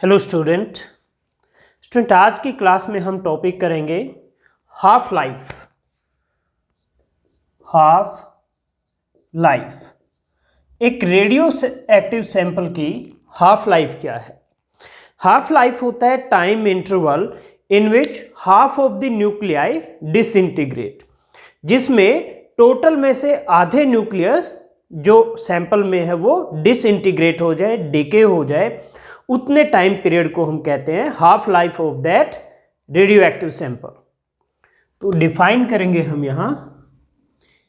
Hello student. आज की class में हम टॉपिक करेंगे हाफ लाइफ। एक रेडियो एक्टिव सैंपल की हाफ लाइफ क्या है? हाफ लाइफ होता है time interval in which half of the nuclei disintegrate, जिसमें टोटल में से आधे न्यूक्लियस जो सैंपल में है वो डिसइंटीग्रेट हो जाए, डिके हो जाए, उतने टाइम पीरियड को हम कहते हैं half life of that radio active sample. तो डिफाइन करेंगे हम यहां,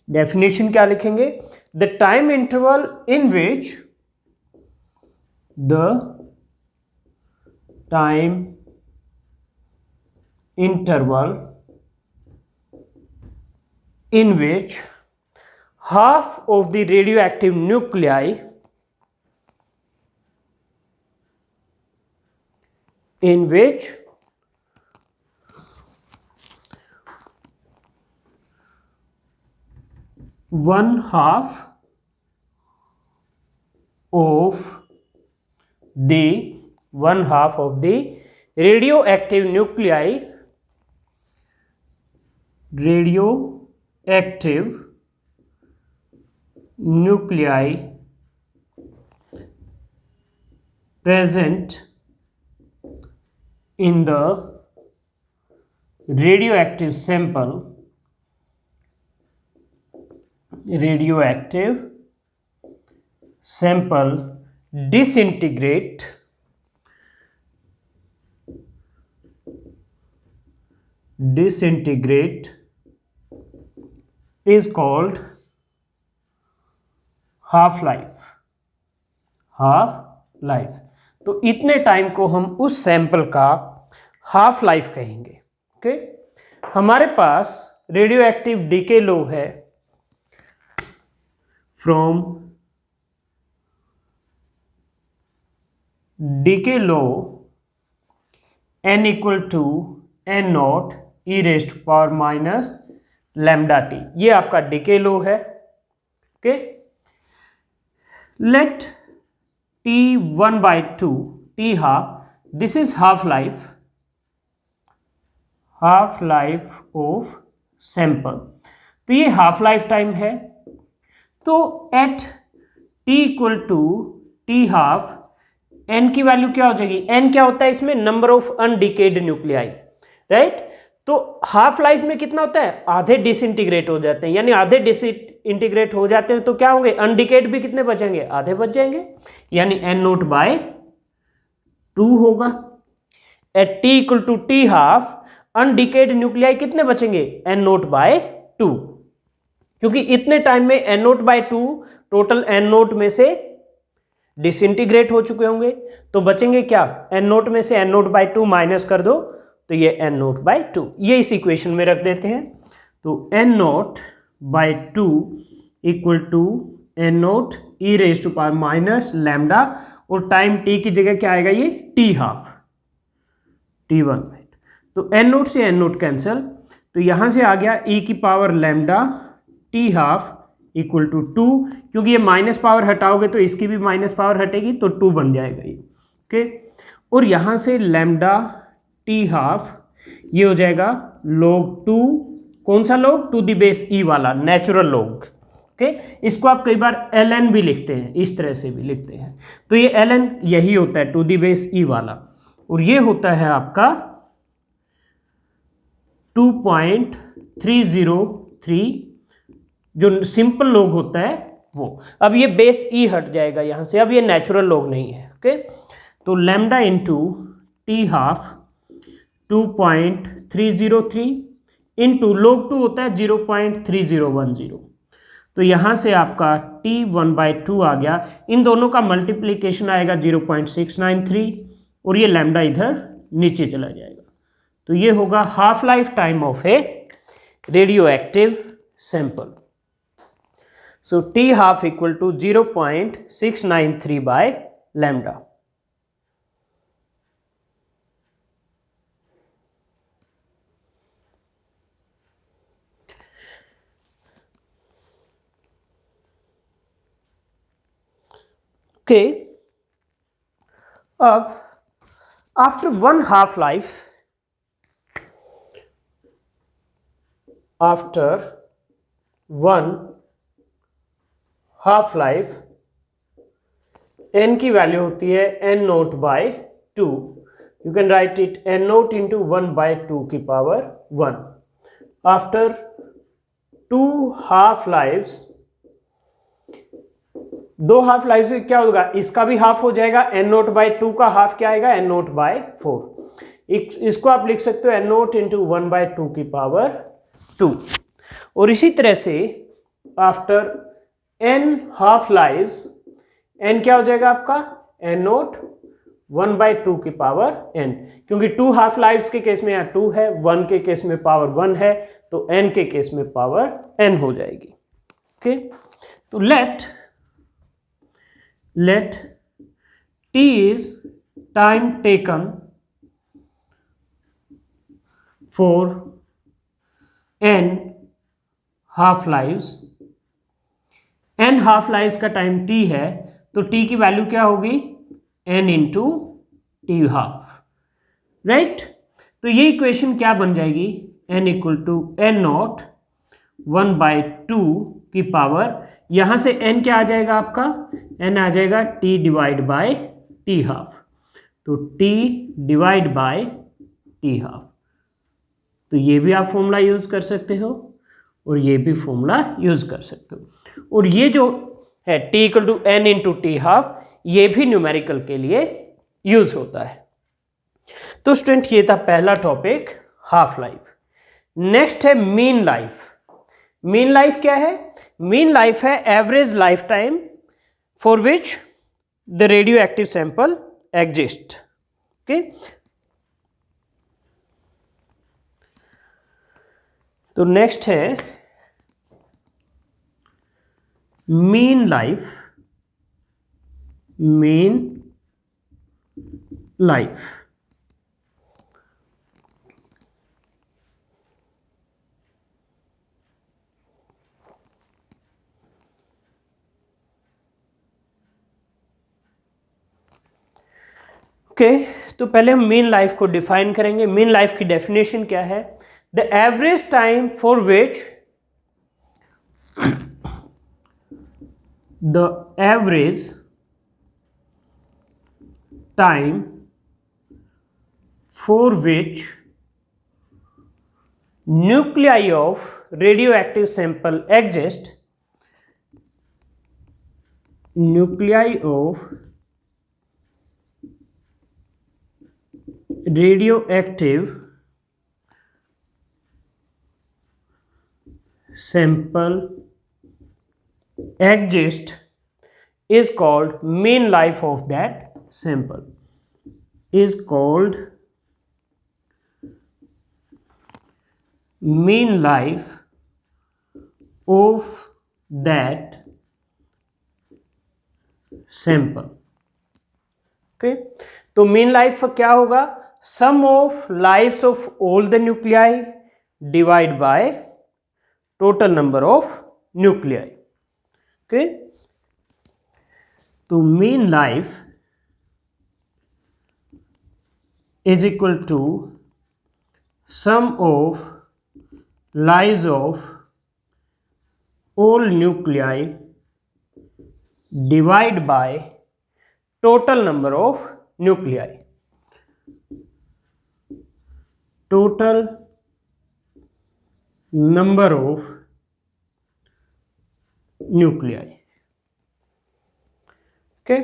डेफिनेशन क्या लिखेंगे? The time interval in which the time interval in which half of the radioactive nuclei in which one half of the radioactive nuclei present in the radioactive sample disintegrate is called half life. तो इतने time को हम उस sample का half life कहेंगे। Okay, हमारे पास radioactive decay law है from decay law n equal to n naught e raise to power minus lambda t. ये आपका डीके लो है। Okay, let t 1/2 t half, this is half life of sample। तो ये half life time है। तो at t equal to t half n की value क्या हो जाएगी? n क्या होता है इसमें? Number of undecayed nuclei, right. तो हाफ लाइफ में कितना होता है? आधे डिसइंटीग्रेट हो जाते हैं, यानी आधे डिसइंटीग्रेट हो जाते हैं तो क्या होंगे? अनडिकेड भी कितने बचेंगे? आधे बच जाएंगे, यानी n0/2 होगा। At t equal to t half undecayed nuclei कितने बचेंगे? n0/2, क्योंकि इतने टाइम में n0/2 टोटल n0 में से डिसइंटीग्रेट हो चुके होंगे। तो बचेंगे क्या? n0 में से n0/2 माइनस कर दो तो ये n0/2, ये इस इक्वेशन में रख देते हैं। तो n0/2 equal to n0 e raise to power minus lambda, और टाइम t की जगह क्या आएगा? ये t हाफ t1। तो n0 से n0 कैंसल, तो यहां से आ गया e की power lambda t half equal to 2, क्योंकि ये माइनस पावर हटाओगे तो इसकी भी माइनस पावर हटेगी तो 2 बन जाएगा ये। ओके, और यहां से लैम्डा टी हाफ ये हो जाएगा log 2। कौन सा log? टू द बेस ई वाला, नेचुरल log। ओके, इसको आप कई बार ln भी लिखते हैं, इस तरह से भी लिखते हैं। तो ये ln यही होता है, टू द बेस ई वाला, और ये होता है आपका 2.303, जो सिंपल log होता है वो। अब ये बेस ई हट जाएगा यहां से, अब ये नेचुरल log नहीं है। ओके, तो lambda into T half 2.303 into log 2 होता है 0.3010। तो यहां से आपका t 1/2 आ गया, इन दोनों का मल्टीप्लीकेशन आएगा 0.693, और ये लैम्डा इधर नीचे चला जाएगा। तो ये होगा half life time of a radio active sample. So t half equal to 0.693 by lambda. Okay, अब After one half life, after one half life, n की वैल्यू होती है n naught by 2. You can write it n naught into 1 by 2 की power 1. After 2 half lives, 2 half life से क्या होगा, इसका भी हाफ हो जाएगा, n नोट बाय 2 का हाफ क्या आएगा, n नोट बाय 4. इसको आप लिख सकते हो n नोट इंटू 1 बाय 2 की पावर 2. और इसी तरह से after n half lives, n क्या हो जाएगा आपका, n नोट 1 बाय 2 की पावर n, क्योंकि 2 हाफ लाइव्स के केस में यहाँ 2 है, 1 के केस में पावर 1 है, तो n के केस में पावर n हो जाएगी. ओके, तो let t is time taken for n half lives. n half lives का टाइम t है, तो t की वैल्यू क्या होगी, n into T half. Right, तो ये इक्वेशन क्या बन जाएगी, n equal to n naught 1 by 2 की पावर, यहां से n क्या आ जाएगा आपका, n आ जाएगा t divide by T half. तो t divide by T half, तो ये भी आप फॉर्मूला यूज कर सकते हो और ये भी फॉर्मूला यूज कर सकते हो. और ये जो है t equal to n into T half, ये भी न्यूमेरिकल के लिए यूज होता है. तो स्टूडेंट ये था पहला टॉपिक, हाफ लाइफ. नेक्स्ट है मीन लाइफ. मीन लाइफ क्या है, मीन लाइफ है average life time for which the radio active sample exist. Okay, तो नेक्स्ट है mean life. Mean life, okay, तो पहले हम मीन लाइफ को डिफाइन करेंगे. मीन लाइफ की डेफिनेशन क्या है, the average time for which the average time for which nuclei of radioactive sample exist. Nuclei of radioactive sample exist is called mean life of that sample, is called mean life of that sample. Okay, तो mean life क्या होगा, sum of lifes of all the nuclei divide by total number of nuclei. Okay, तो mean life is equal to sum of lives of all nuclei divide by total number of nuclei. Total number of nuclei. Okay,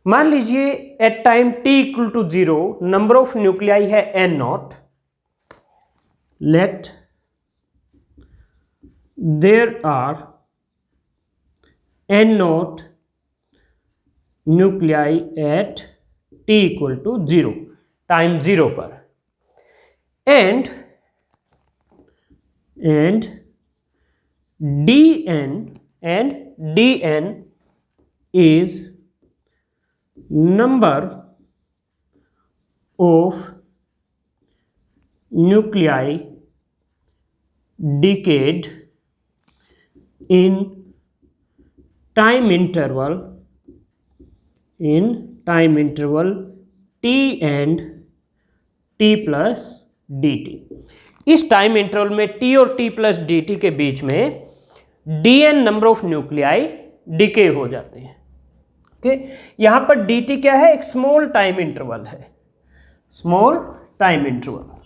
मान लीजिए at time t equal to 0 number of nuclei है n naught. Let there are n naught nuclei at t equal to 0, time 0 पर, and dn is number of nuclei decayed in time interval time interval t and t plus D T. इस time interval में t और t plus D T के बीच में dn number of nuclei decay हो जाते हैं। Okay, यहां पर dt क्या है? एक स्मॉल टाइम इंटरवल है, स्मॉल टाइम इंटरवल।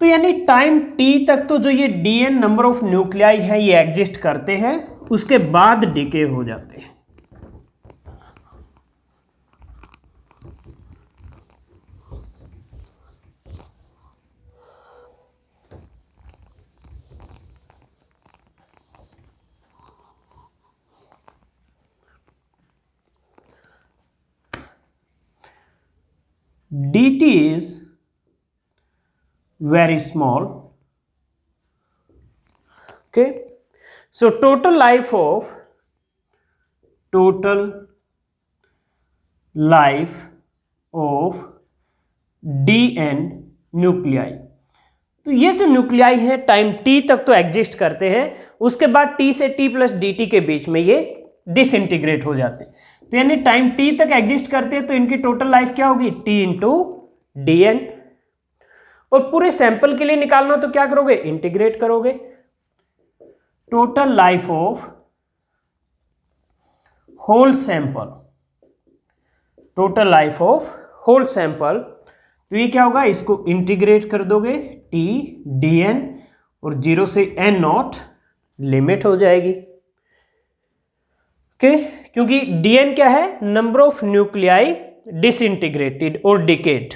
तो यानी टाइम t तक तो जो ये dn नंबर ऑफ न्यूक्लियाई है ये एग्जिस्ट करते हैं, उसके बाद डिके हो जाते हैं। dt is very small. Okay, so total life of dn nuclei. तो ये जो न्यूक्लियाई है टाइम t तक तो एग्जिस्ट करते हैं, उसके बाद t से t प्लस dt के बीच में ये डिसइंटीग्रेट हो जाते हैं। तो यानी टाइम t तक एग्जिस्ट करते हैं तो इनकी टोटल लाइफ क्या होगी? t into dn। और पूरे सैंपल के लिए निकालना तो क्या करोगे? इंटीग्रेट करोगे। Total life of whole sample, total life of whole sample, तो ये क्या होगा? इसको इंटीग्रेट कर दोगे t dn और 0 से n नॉट लिमिट हो जाएगी। ओके, क्योंकि dn क्या है? नंबर ऑफ न्यूक्लियाई डिसइंटीग्रेटेड और डिकेड।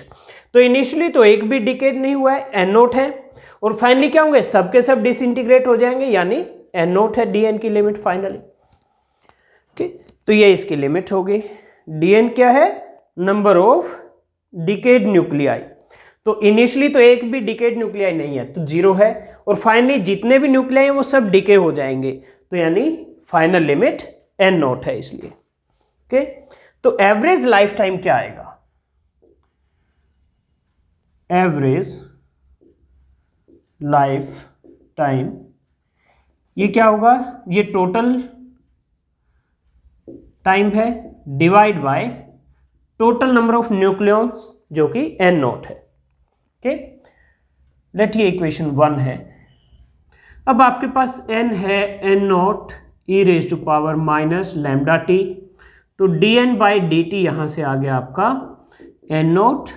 तो इनिशियली तो एक भी डिकेड नहीं हुआ है, n नोट है, और फाइनली क्या होंगे? सब के सब डिसइंटीग्रेट हो जाएंगे, यानी n नोट है dn की लिमिट फाइनली। ओके, तो ये इसकी लिमिट होगी। dn क्या है? Number of decade nuclei. तो इनिशियली तो एक भी डिकेड न्यूक्लियाई नहीं है, तो 0 है, और फाइनली जितने भी न्यूक्लियाई हैं वो सब डिके हो जाएंगे, तो यानी फाइनल लिमिट n नोट है इसलिए। ओके, तो एवरेज लाइफ टाइम क्या आएगा? एवरेज लाइफ टाइम ये क्या होगा? ये टोटल टाइम है divide by total number of nucleons जो कि n नोट है। ओके, लेट ये इक्वेशन 1 है। अब आपके पास n है n naught e raise to power minus lambda t, तो dn बाई डी टी यहां से आ गया आपका n naught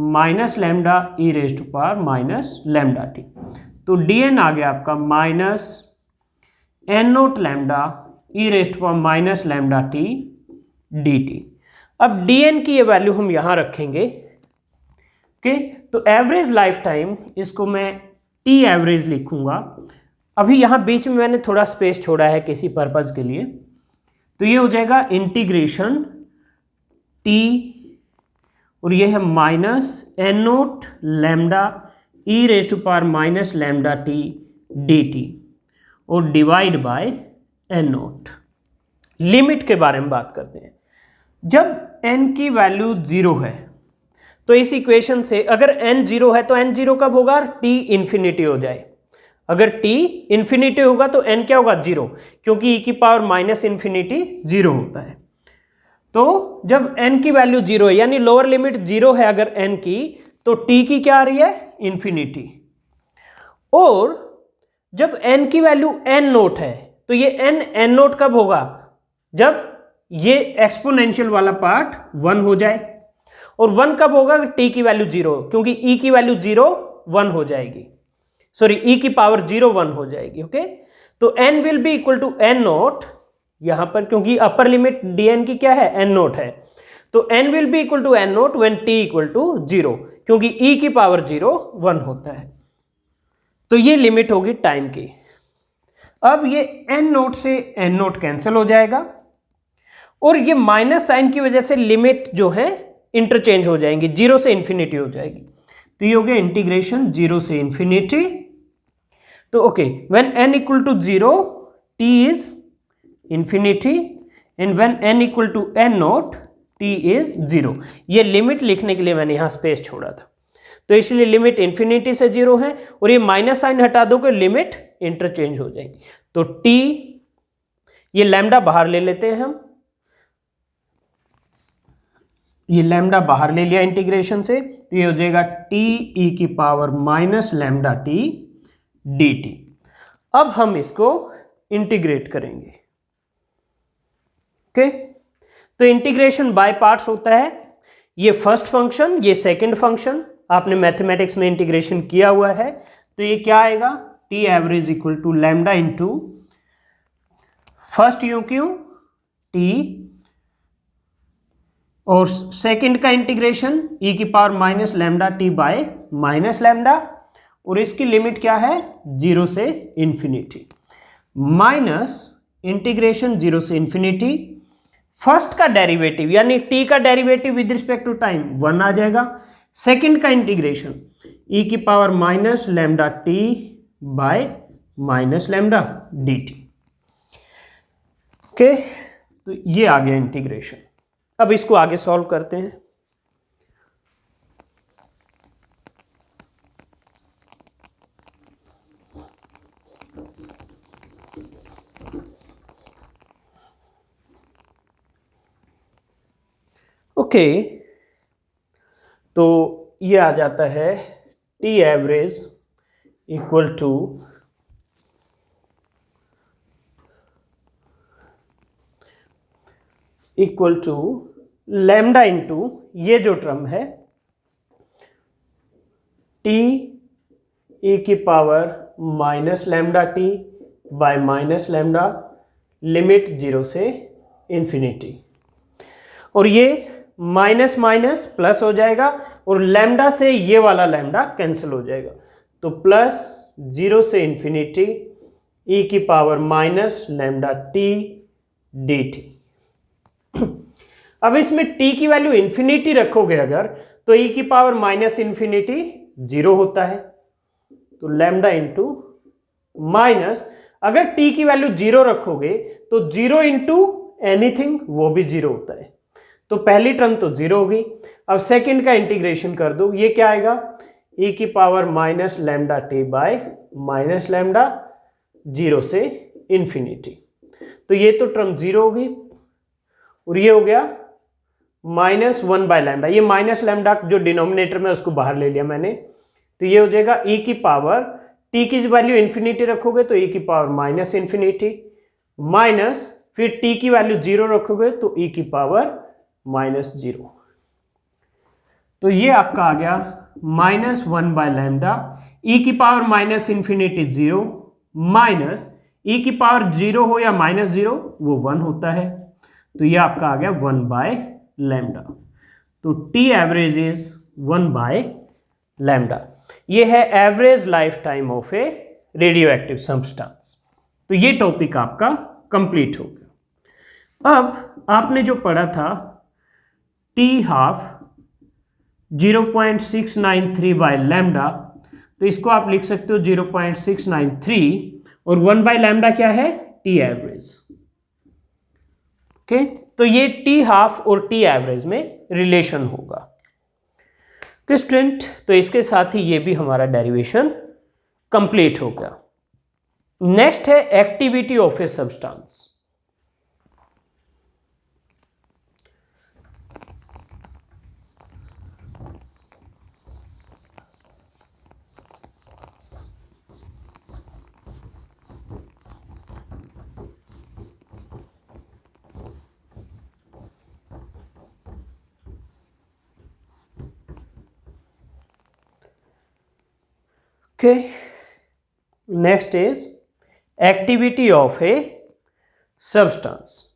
minus lambda e raise to power minus lambda t, तो dn आ गया आपका minus n naught lambda e raise to power minus lambda t d t. अब dn की ये वैल्यू हम यहां रखेंगे। ओके, तो एवरेज लाइफ टाइम इसको मैं t एवरेज लिखूंगा। अभी यहां बीच में मैंने थोड़ा स्पेस छोड़ा है किसी पर्पज के लिए, तो ये हो जाएगा इंटीग्रेशन t, और ये है minus n naught lambda e raise to power minus lambda t d t, और divide by n naught. Limit के बारे में बात करते हैं। जब n की वैल्यू 0 है तो इस इक्वेशन से अगर n 0 है तो n 0 कब होगा? t इंफिनिटी हो जाए। अगर t इंफिनिटी होगा तो n क्या होगा? 0, क्योंकि e की पावर माइनस इंफिनिटी 0 होता है। तो जब n की वैल्यू 0 है, यानी लोअर लिमिट 0 है अगर n की, तो t की क्या आ रही है? इंफिनिटी। और जब n की वैल्यू n नोट है तो ये n नोट कब होगा? जब ये एक्सपोनेंशियल वाला पार्ट 1 हो जाए। और 1 कब होगा? t की वैल्यू 0, क्योंकि e की वैल्यू 0 1 हो जाएगी, सॉरी e की पावर 0 1 हो जाएगी। ओके, तो n will be equal to n naught यहां पर, क्योंकि अपर लिमिट dn की क्या है? n नोट है, तो n will be equal to n naught when t equal to 0, क्योंकि e की पावर 0 1 होता है। तो ये लिमिट होगी टाइम की। अब ये n नोट से n नोट कैंसिल हो जाएगा, और ये माइनस साइन की वजह से लिमिट जो है इंटरचेंज हो जाएंगी, 0 से इंफिनिटी हो जाएगी। तो ये हो गया इंटीग्रेशन 0 से इंफिनिटी। तो okay, when n equal to 0 t is infinity, and when n equal to n naught t is 0। ये लिमिट लिखने के लिए मैंने यहां स्पेस छोड़ा था, तो इसलिए लिमिट इंफिनिटी से 0 है, और ये माइनस साइन हटा दो कि लिमिट इंटरचेंज हो जाएगी। तो t, ये लैम्डा बाहर ले लेते हैं हम, ये लैम्डा बाहर ले लिया इंटीग्रेशन से, तो ये हो जाएगा टी ई की power minus lambda t d t. अब हम इसको इंटीग्रेट करेंगे। ओके, तो इंटीग्रेशन बाय पार्ट्स होता है। ये फर्स्ट फंक्शन, ये सेकंड फंक्शन, आपने मैथमेटिक्स में इंटीग्रेशन किया हुआ है, तो ये क्या आएगा, t average equal to lambda into first u q t और सेकंड का इंटीग्रेशन ई की power minus lambda t by minus lambda, और इसकी लिमिट क्या है, 0 से इंफिनिटी, माइनस इंटीग्रेशन 0 से इंफिनिटी, फर्स्ट का डेरिवेटिव यानी टी का derivative with respect to time 1 आ जाएगा, सेकंड का इंटीग्रेशन ई की power minus lambda t by minus lambda d t. Okay, तो ये आ गया इंटीग्रेशन। अब इसको आगे सॉल्व करते हैं। ओके, तो ये आ जाता है t average equal to lambda into ये जो टर्म है टी ई की power minus lambda t by minus lambda, limit 0 से इंफिनिटी, और ये माइनस माइनस प्लस हो जाएगा और लैम्डा से ये वाला लैम्डा कैंसिल हो जाएगा, तो प्लस 0 से इंफिनिटी ई की power minus lambda t d t. अब इसमें t की वैल्यू इंफिनिटी रखोगे अगर, तो e की पावर माइनस इंफिनिटी 0 होता है, तो लैम्डा इंटू माइनस, अगर t की वैल्यू 0 रखोगे तो 0 इंटू एनीथिंग वो भी 0 होता है, तो पहली टर्म तो 0 होगी। अब सेकंड का इंटीग्रेशन कर दो, ये क्या आएगा, e की power minus lambda t by minus lambda 0 से इंफिनिटी, तो ये तो टर्म 0 होगी, और ये हो गया माइनस 1 बाय लैम्डा, ये माइनस लैम्डा जो डिनोमिनेटर में उसको बाहर ले लिया मैंने, तो ये हो जाएगा e की पावर, t की वैल्यू इंफिनिटी रखोगे तो e की पावर माइनस इंफिनिटी, माइनस फिर t की वैल्यू 0 रखोगे तो e की पावर माइनस 0, तो ये आपका आ गया माइनस 1 बाय लैम्डा, e की power minus infinity 0 minus e की पावर 0 हो या माइनस 0 वो 1 होता है, तो ये आपका आ गया 1 बाय लैम्डा, तो T average is 1 by lambda. ये है average life time of a radio active substance. तो ये टॉपिक आपका कंप्लीट हो गया। अब आपने जो पढ़ा था टी हाफ 0.693 बाय लैम्डा, तो इसको आप लिख सकते हो 0.693, और 1 बाय लैम्डा क्या है, टी एवरेज। ओके, तो ये टी हाफ और टी एवरेज में रिलेशन होगा। स्टूडेंट, तो इसके साथ ही ये भी हमारा डेरिवेशन कंप्लीट हो गया। नेक्स्ट है activity of a substance. Okay, next is activity of a substance.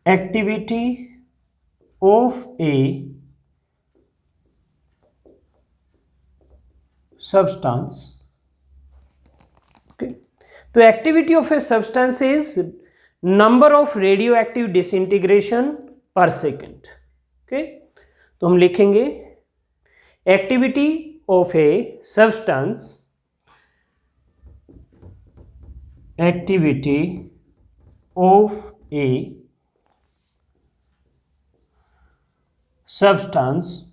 Activity of a substance. Okay, तो activity of a substance is number of radioactive disintegration पर सेकेंड। ओके, तो हम लिखेंगे activity of a substance, activity of A substance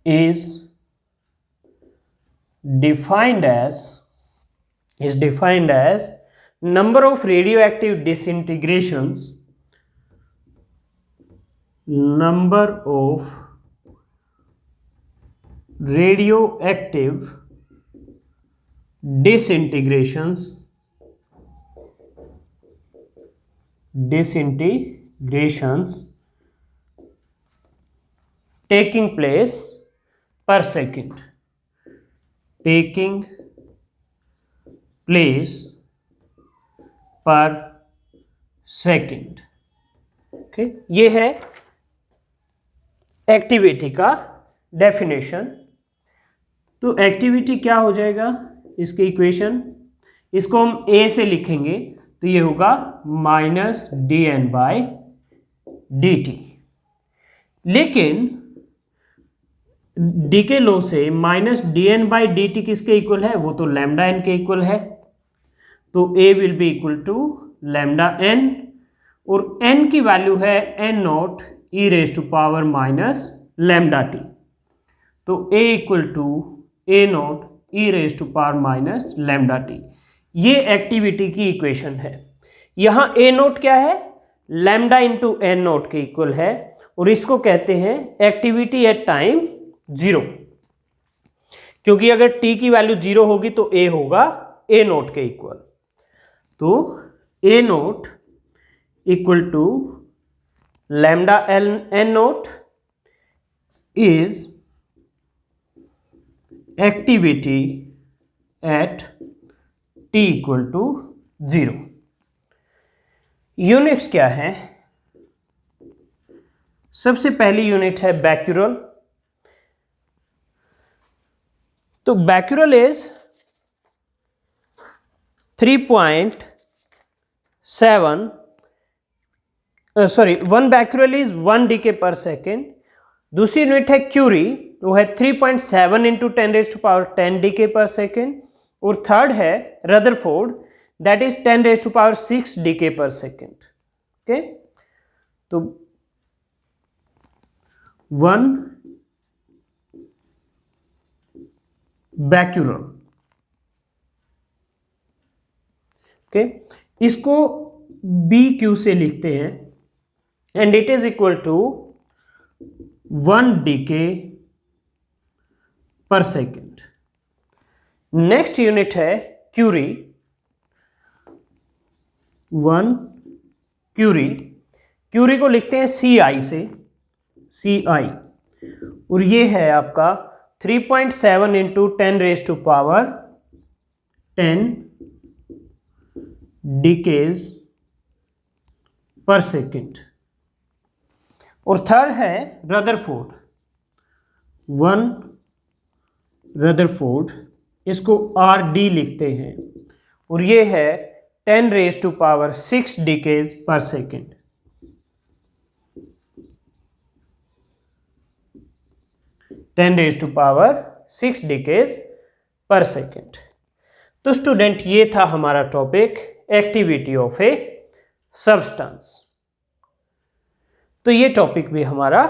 is defined as number of radioactive disintegrations, number of radioactive disintegrations taking place per second, okay. ये है activity का definition. तो activity क्या हो जाएगा, इसके इक्वेशन, इसको हम ए से लिखेंगे तो ये होगा -dN/dt। लेकिन डी के लॉ से -dN/dt किसके इक्वल है, वो तो लैम्डा एन के इक्वल है। तो A will be equal to lambda n, और n की वैल्यू है n0 e⁻⁻ लैम्डा टी। तो A equal to a0 e⁻⁻ lambda t. ये एक्टिविटी की इक्वेशन है। यहाँ a0 क्या है, लैम्डा इंटू n0 के इक्वल है, और इसको कहते हैं एक्टिविटी एट टाइम 0, क्योंकि अगर t की वैल्यू 0 होगी तो a होगा a0 के इक्वल। तो a0 equal to lambda n0 is activity at t equal to 0। Units क्या है, सबसे पहली यूनिट है बैक्यूरल। तो becquerel is 3.7 1 becquerel is 1 decay per second. दूसरी यूनिट है क्यूरी, वो है 3.7 इंटू 10⁻10 डीके पर सेकेंड। और थर्ड है Rutherford, that is 10⁻6 decay per second. Okay, तो 1 बैक्यूरल, ओके, इसको BQ से लिखते हैं, and it is equal to 1 decay per second. Next unit है क्यूरी, 1 क्यूरी, क्यूरी को लिखते हैं CI से, CI, और ये है आपका 3.7 इंटू 10⁻10 डीकेज पर सेकेंड। और थर्ड है रदरफोर्ड, 1 रदरफोर्ड, इसको RD लिखते हैं, और ये है 10⁻6 डीकेज पर सेकेंड। (10⁻6 डीकेज पर सेकेंड। तो स्टूडेंट, ये था हमारा topic activity of a substance. तो ये टॉपिक भी हमारा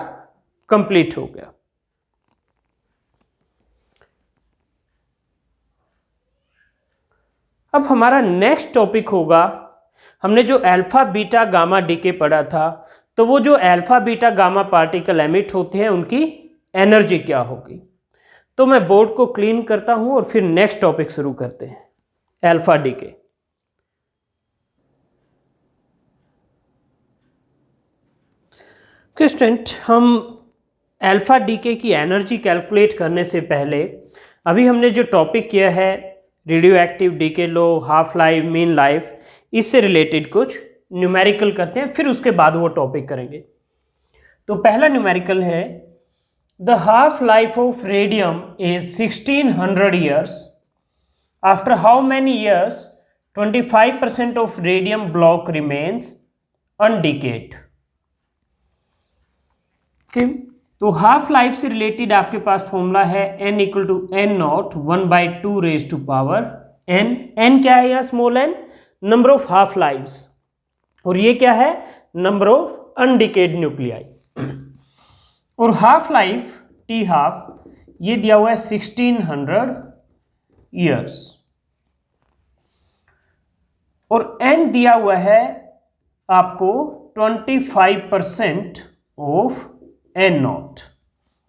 कंप्लीट हो गया। अब हमारा नेक्स्ट टॉपिक होगा, हमने जो अल्फा बीटा गामा डीके पढ़ा था, तो वो जो alpha beta gamma particle emit होते हैं उनकी एनर्जी क्या होगी। तो मैं बोर्ड को क्लीन करता हूं और फिर नेक्स्ट टॉपिक शुरू करते हैं, अल्फा डीके। स्टूडेंट, हम अल्फा डीके की एनर्जी कैलकुलेट करने से पहले अभी हमने जो टॉपिक किया है रेडियो एक्टिव डीके लो, हाफ लाइफ, मीन लाइफ, इससे रिलेटेड कुछ न्यूमेरिकल करते हैं, फिर उसके बाद वो टॉपिक करेंगे। तो पहला न्यूमेरिकल है, the half life of radium is 1600 years. After how many years 25% of radium block remains undecayed. तो हाफ लाइफ से रिलेटेड आपके पास फॉर्मूला है n equal to n0 1/2 raise to power n। n क्या है यहाँ, small n, number of half lives, और ये क्या है, नंबर ऑफ अनडिकेड न्यूक्लियाई। और हाफ लाइफ टी हाफ ये दिया हुआ है 1600 ईयर्स, और एन दिया हुआ है आपको 25% of N naught.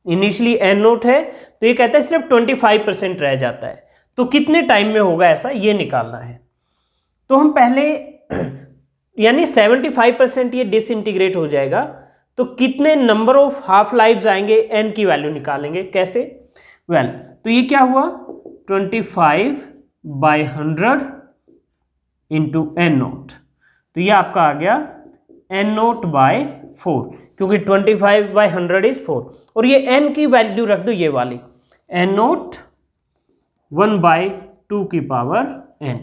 Initially N naught है तो ये कहता है सिर्फ 25% रह जाता है, तो कितने टाइम में होगा ऐसा ये निकालना है। तो हम पहले यानी 75% ये डिसइंटीग्रेट हो जाएगा, तो कितने नंबर ऑफ हाफ लाइव्स आएंगे एन की वैल्यू निकालेंगे कैसे। तो ये क्या हुआ 25/100 इंटू एन नोट, तो ये आपका आ गया एन नोट बाय 4, क्योंकि 25/100 इज 4, और ये एन की वैल्यू रख दो ये वाली एन नोट 1/2 की पावर एन,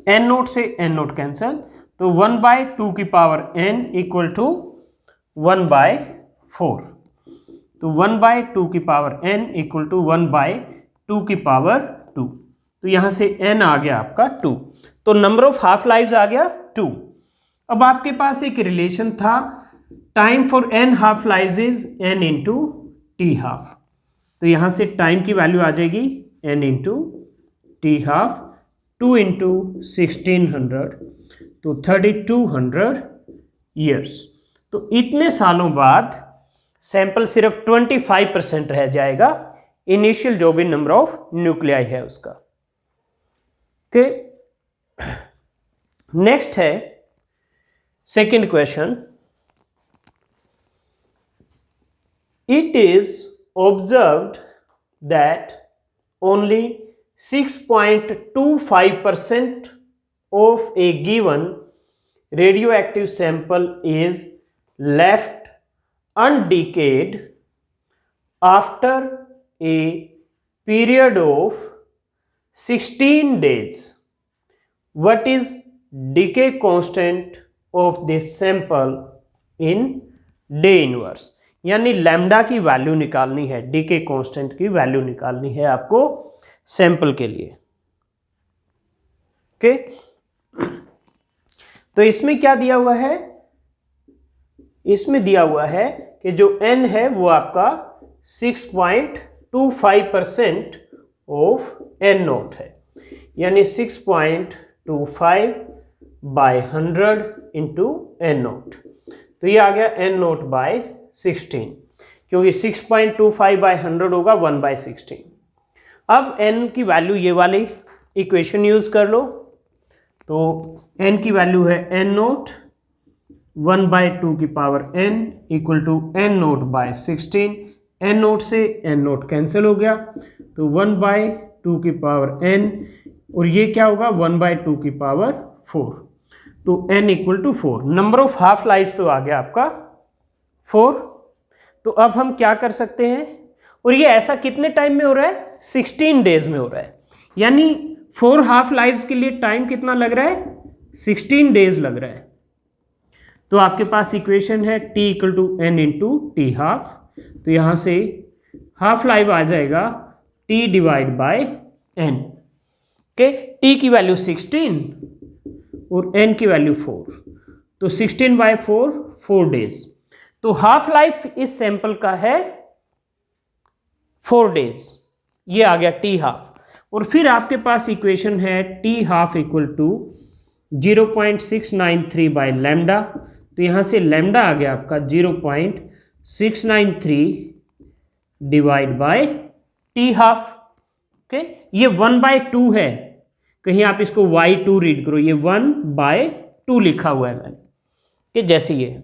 एन नोट से एन नोट कैंसल, तो 1/2 की पावर एन इक्वल टू 1/4, तो 1/2 की पावर एन इक्वल टू 1/2 की पावर 2, तो यहां से एन आ गया आपका 2, तो नंबर ऑफ हाफ लाइव्स आ गया 2। अब आपके पास एक रिलेशन था time for N half lives is N into T half, तो यहां से टाइम की वैल्यू आ जाएगी N into T half, 2 into 1600, तो 3200 ईयर्स। तो इतने सालों बाद सैंपल सिर्फ 25% रह जाएगा इनिशियल जो भी नंबर ऑफ न्यूक्लियाई है उसका। ओके, नेक्स्ट है second question. It is observed that only 6.25% of a given radioactive sample is left undecayed after a period of 16 days. What is decay constant of this sample in day inverse? यानी lambda की value निकालनी है, decay constant की value निकालनी है आपको sample के लिए। ओके, तो इसमें क्या दिया हुआ है, इसमें दिया हुआ है कि जो n है वो आपका 6.25% ऑफ एन नोट है, यानी 6.25/100 इंटू एन नोट, तो ये आ गया एन नोट बाय 16, क्योंकि 6.25/100 होगा 1/16। अब n की वैल्यू ये वाली इक्वेशन यूज कर लो, तो n की वैल्यू है एन नोट 1/2 की power n equal to N naught by 16, N naught से एन नोट कैंसिल हो गया, तो 1/2 की पावर n, और ये क्या होगा 1/2 की पावर 4, तो n equal to 4। Number of half life तो आ गया आपका 4। तो अब हम क्या कर सकते हैं, और ये ऐसा कितने टाइम में हो रहा है 16 डेज में हो रहा है, यानी 4 हाफ लाइव्स के लिए टाइम कितना लग रहा है 16 डेज लग रहा है। तो आपके पास इक्वेशन है t equal to N into T half, तो यहां से हाफ लाइफ आ जाएगा t divide by n। Okay, t की वैल्यू 16 और n की वैल्यू 4, तो 16/4 4 डेज, तो हाफ लाइफ इस सैंपल का है 4 डेज, ये आ गया टी हाफ। और फिर आपके पास इक्वेशन है T half equal to 0.693 by lambda, तो यहां से लैम्डा आ गया आपका 0.693 divide by T half. Okay, ये 1/2 है, कहीं आप इसको y2 रीड करो, ये 1/2 लिखा हुआ है मैंने, कि जैसे ये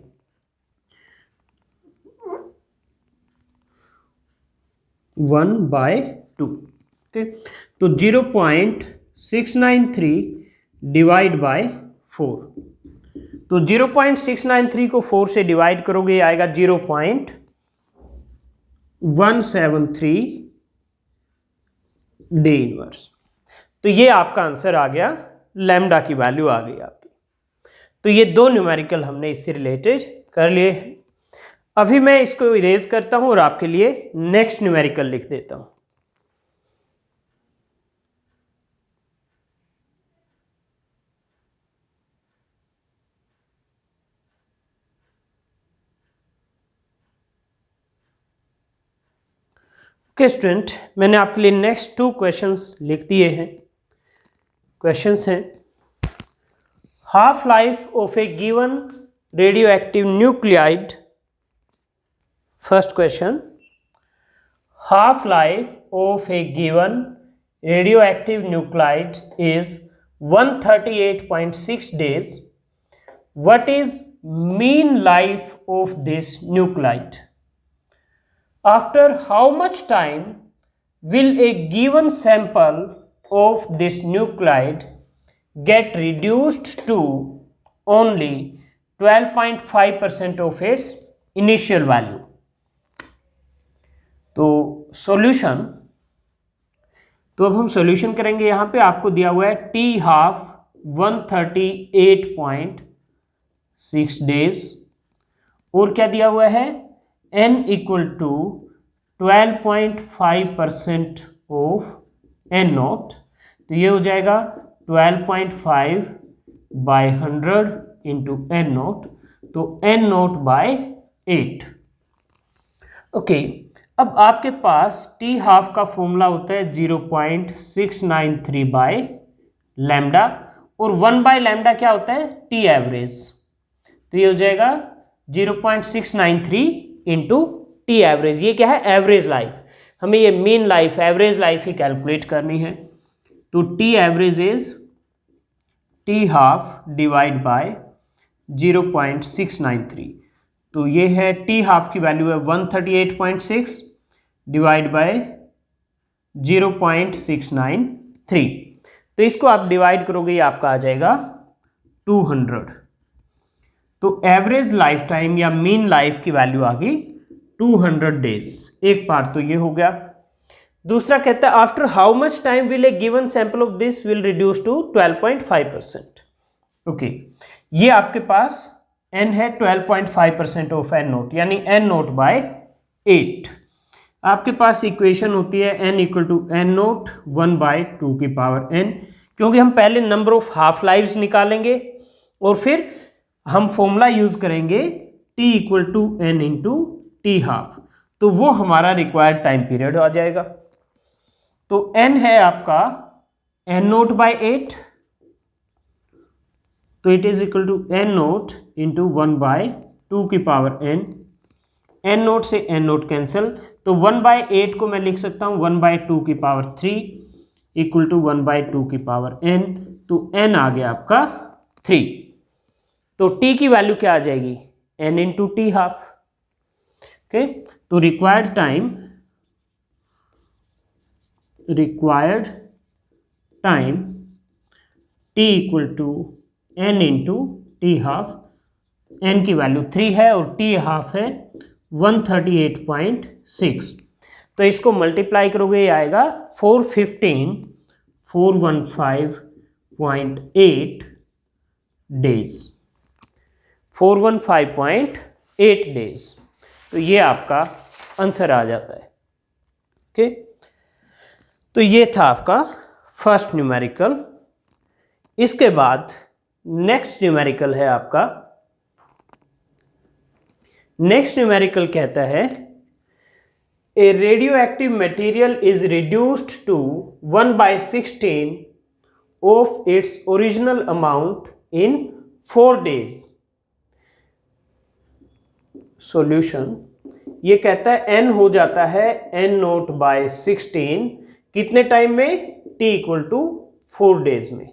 1/2। ओके, तो 0.693 डिवाइड बाय 4, तो 0.693 को 4 से डिवाइड करोगे ये आएगा 0.173 डे इनवर्स। तो ये आपका आंसर आ गया, लैम्डा की वैल्यू आ गई आपकी। तो ये दो न्यूमेरिकल हमने इससे रिलेटेड कर लिए हैं। अभी मैं इसको इरेज करता हूं और आपके लिए नेक्स्ट न्यूमेरिकल लिख देता हूं। ओके स्टूडेंट, मैंने आपके लिए नेक्स्ट 2 क्वेश्चंस लिख दिए हैं। क्वेश्चंस हैं, half life of A given radio active nuclide. First question, half life of a given radioactive nuclide is 138.6 days. What is mean life of this nuclide? After how much time will a given sample of this nuclide get reduced to only 12.5% of its initial value? तो solution, तो अब हम solution करेंगे। यहाँ पे आपको दिया हुआ है टी हाफ 138.6 डेज और क्या दिया हुआ है n equal to 12.5% of n naught. तो ये हो जाएगा 12.5 बाय 100 इंटू n नॉट, तो n नॉट बाय 8। ओके, अब आपके पास टी हाफ का फॉर्मूला होता है 0.693 बाय लैम्डा और 1 बाय लैम्डा क्या होता है टी एवरेज। तो ये हो जाएगा 0.693 इंटू टी एवरेज। ये क्या है एवरेज लाइफ, हमें ये मीन लाइफ एवरेज लाइफ ही कैलकुलेट करनी है। तो T average is T half divide by 0.693। तो ये है टी हाफ की वैल्यू है 138.6 डिवाइड बाय 0.693। तो इसको आप डिवाइड करोगे, ये आपका आ जाएगा 200। तो एवरेज लाइफ टाइम या मीन लाइफ की वैल्यू आ गई 200 डेज। एक पार्ट तो ये हो गया। दूसरा कहता है after how much time will a given sample of this will reduce to 12.5%। Okay, ये आपके पास n है 12.5% ऑफ n नोट, यानी n नोट बाय 8। आपके पास इक्वेशन होती है n equal to n naught 1/2 की पावर n, क्योंकि हम पहले नंबर ऑफ हाफ लाइव्स निकालेंगे और फिर हम फॉर्मूला यूज करेंगे t equal to n into T half, तो वो हमारा रिक्वायर्ड टाइम पीरियड आ जाएगा। तो n है आपका n नोट बाय 8, तो it is equal to n naught into 1/2 की पावर n। n नोट से n नोट कैंसिल, तो 1/8 को मैं लिख सकता हूँ 1/2 की पावर 3 इक्वल टू 1/2 की पावर n। तो n आ गया आपका 3। तो t की वैल्यू क्या आ जाएगी n into T half. Okay, तो required time t equal to n into T half. n की वैल्यू 3 है और टी हाफ है 138.6। तो इसको मल्टीप्लाई करोगे, ये आएगा 415.8 डेज, 415.8 डेज। तो ये आपका आंसर आ जाता है। ओके, तो ये था आपका फर्स्ट न्यूमेरिकल। इसके बाद नेक्स्ट न्यूमेरिकल है आपका, नेक्स्ट न्यूमेरिकल कहता है a radio active material is reduced to 1/16 of its original amount in 4 days. Solution, ये कहता है n हो जाता है n नोट बाय 16 कितने टाइम में t इक्वल टू 4 डेज में।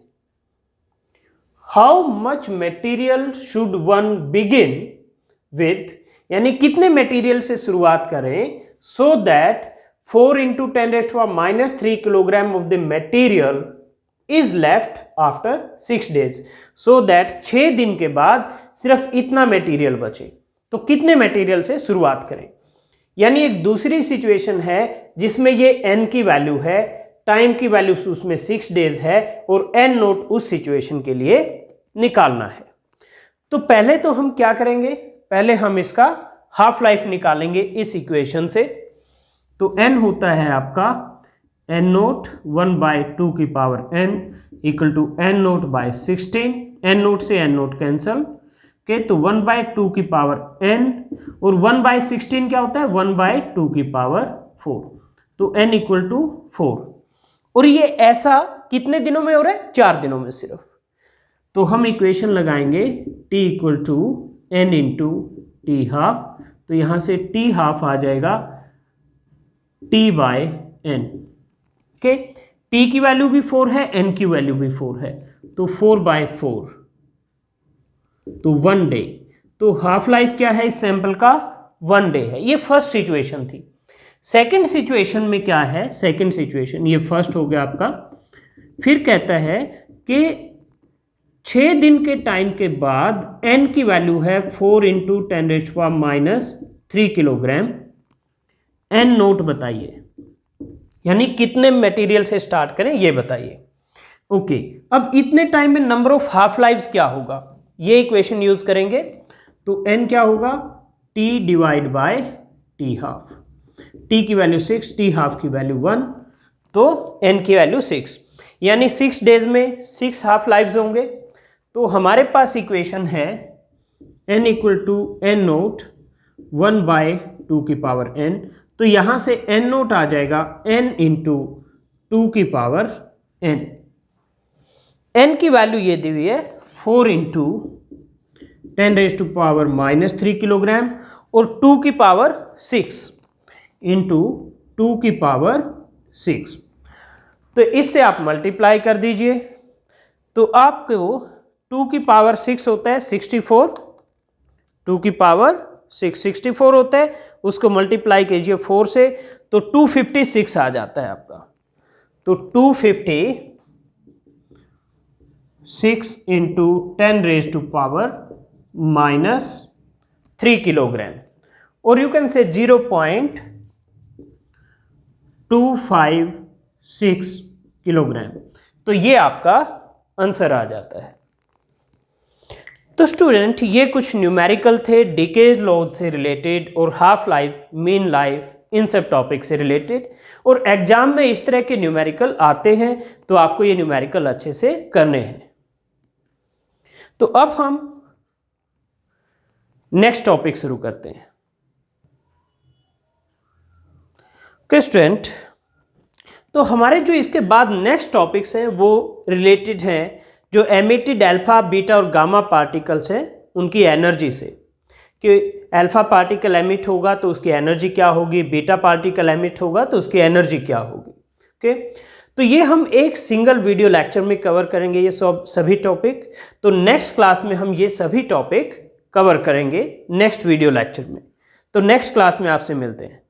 How much material should one begin with, यानी कितने मटेरियल से शुरुआत करें so that 4 into 10⁻³ kilogram of the material is left after 6 days, so that 6 दिन के बाद सिर्फ इतना मटेरियल बचे। तो कितने मटेरियल से शुरुआत करें, यानी एक दूसरी सिचुएशन है जिसमें ये n की वैल्यू है, टाइम की वैल्यू उसमें 6 डेज है और n नोट उस सिचुएशन के लिए निकालना है। तो पहले तो हम क्या करेंगे, पहले हम इसका हाफ लाइफ निकालेंगे इस इक्वेशन से। तो n होता है आपका n नोट 1/2 की power n equal to n naught by 16। n naught से n नोट कैंसल के, तो 1/2 की पावर n और 1/16 क्या होता है 1/2 की पावर 4। तो n इक्वल टू 4। और ये ऐसा कितने दिनों में हो रहा है? 4 दिनों में सिर्फ। तो हम इक्वेशन लगाएंगे t equal to n into T half. तो यहाँ से t हाफ आ जाएगा t by n। Okay, t की वैल्यू भी 4 है, n की वैल्यू भी 4 है, तो 4 बाय 4, तो 1 डे। तो हाफ लाइफ क्या है इस सैंपल का? 1 डे है। ये फर्स्ट सिचुएशन थी। सेकंड सिचुएशन में क्या है? सेकंड सिचुएशन, ये फर्स्ट हो गया आपका। फिर कहता है कि 6 दिन के टाइम के बाद n की वैल्यू है 4 इंटू 10⁻³ किलोग्राम। n नोट बताइए, यानी कितने मटेरियल से स्टार्ट करें ये बताइए। ओके, अब इतने टाइम में नंबर ऑफ हाफ लाइव्स क्या होगा, ये इक्वेशन यूज करेंगे। तो n क्या होगा? t divide by T half. t की वैल्यू 6, टी हाफ की वैल्यू 1, तो n की वैल्यू 6, यानी 6 डेज में 6 हाफ लाइव्स होंगे। तो हमारे पास इक्वेशन है n equal to n naught 1 by 2 की पावर n। तो यहाँ से n नोट आ जाएगा n इंटू 2 की पावर n। n की वैल्यू ये दी हुई है 4 इंटू 10⁻³ किलोग्राम और 2 की पावर 6 इंटू 2 की पावर 6। तो इससे आप मल्टीप्लाई कर दीजिए, तो आपको 2 की पावर 6 होता है 64, 2 की पावर 64 होता है, उसको मल्टीप्लाई कीजिए 4 से, तो 256 आ जाता है आपका। तो 256 इंटू 10⁻³ किलोग्राम, और यू कैन से 0.256 किलोग्राम। तो ये आपका आंसर आ जाता है। तो स्टूडेंट, ये कुछ न्यूमेरिकल थे डिकेज लॉज से रिलेटेड और हाफ लाइफ, मीन लाइफ, इन सब टॉपिक से रिलेटेड। और एग्जाम में इस तरह के न्यूमेरिकल आते हैं, तो आपको ये न्यूमेरिकल अच्छे से करने हैं। तो अब हम नेक्स्ट टॉपिक शुरू करते हैं। ओके स्टूडेंट, तो हमारे जो इसके बाद नेक्स्ट टॉपिक्स हैं वो रिलेटेड हैं जो एमिटेड अल्फा, बीटा और गामा पार्टिकल्स हैं उनकी एनर्जी से, कि अल्फा पार्टिकल एमिट होगा तो उसकी एनर्जी क्या होगी, बीटा पार्टिकल एमिट होगा तो उसकी एनर्जी क्या होगी। ओके, तो ये हम एक सिंगल वीडियो लेक्चर में कवर करेंगे ये सभी टॉपिक। तो नेक्स्ट क्लास में हम ये सभी टॉपिक कवर करेंगे नेक्स्ट वीडियो लेक्चर में। तो नेक्स्ट क्लास में आपसे मिलते हैं।